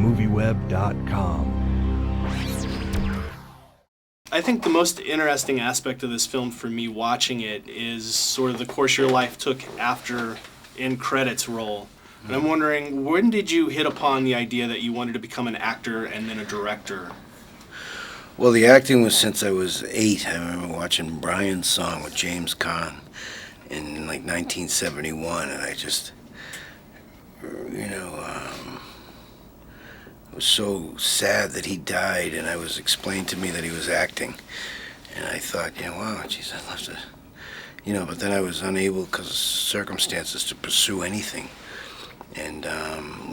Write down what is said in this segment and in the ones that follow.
MovieWeb.com. I think the most interesting aspect of this film for me watching it is sort of the course your life took after end credits roll. And I'm wondering, when did you hit upon the idea that you wanted to become an actor and then a director? Well, the acting was since I was 8. I remember watching Brian's Song with James Caan in like 1971, and I just, was so sad that he died, and it was explained to me that he was acting. And I thought, wow, geez, I'd love to, but then I was unable because of circumstances to pursue anything. And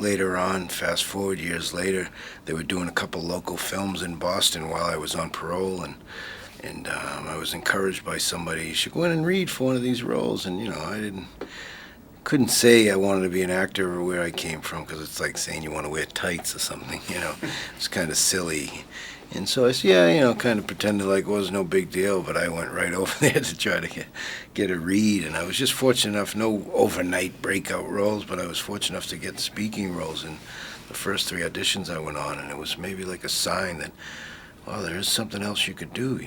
later on, fast forward years later, they were doing a couple local films in Boston while I was on parole, and I was encouraged by somebody, you should go in and read for one of these roles. And, I couldn't say I wanted to be an actor or where I came from, because it's like saying you want to wear tights or something, It's kind of silly. And so I said, kind of pretended like it was no big deal, but I went right over there to try to get a read. And I was just fortunate enough, no overnight breakout roles, but I was fortunate enough to get speaking roles in the first 3 auditions I went on. And it was maybe like a sign that, well, there is something else you could do,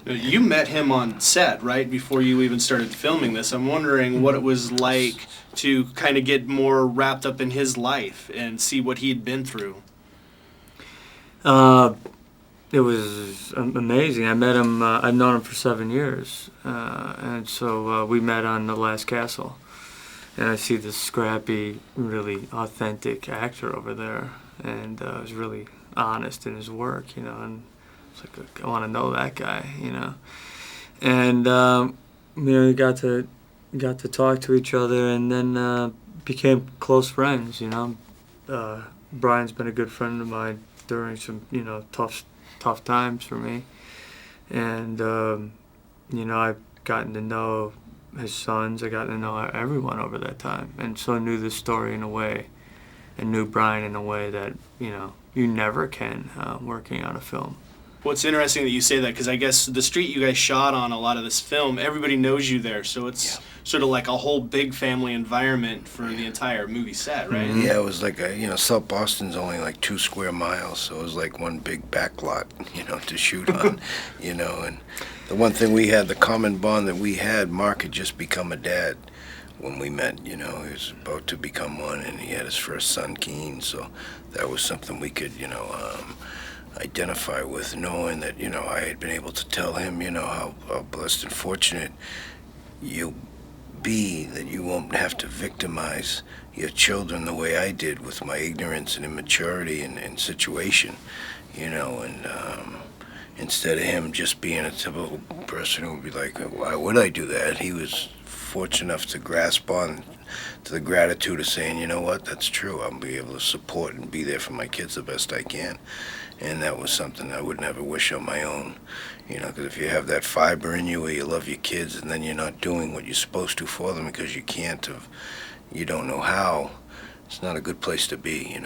You met him on set, right, before you even started filming this. I'm wondering what it was like to kind of get more wrapped up in his life and see what he'd been through. It was amazing. I met him, I've known him for 7 years, and so we met on The Last Castle. And I see this scrappy, really authentic actor over there, and was really honest in his work, and it's like, I want to know that guy, And, we got to talk to each other, and then became close friends, Brian's been a good friend of mine during some, tough times for me. And, I've gotten to know his sons. I got to know everyone over that time. And so I knew the story in a way, and knew Brian in a way that, you never can working on a film. Well, it's interesting that you say that, because I guess the street you guys shot on a lot of this film, everybody knows you there, so it's sort of like a whole big family environment for the entire movie set, right? Mm-hmm. Yeah, it was like South Boston's only like 2 square miles, so it was like one big back lot, to shoot on, and the one thing we had, the common bond that we had, Mark had just become a dad when we met, he was about to become one, and he had his first son, Keen, so that was something we could, identify with, knowing that, I had been able to tell him, how blessed and fortunate you'll be, that you won't have to victimize your children the way I did with my ignorance and immaturity and situation, and instead of him just being a typical person who would be like, why would I do that? He was fortunate enough to grasp on to the gratitude of saying, you know what, that's true. I'll be able to support and be there for my kids the best I can. And that was something I would never wish on my own, because if you have that fiber in you where you love your kids and then you're not doing what you're supposed to for them because you can't, you don't know how, it's not a good place to be,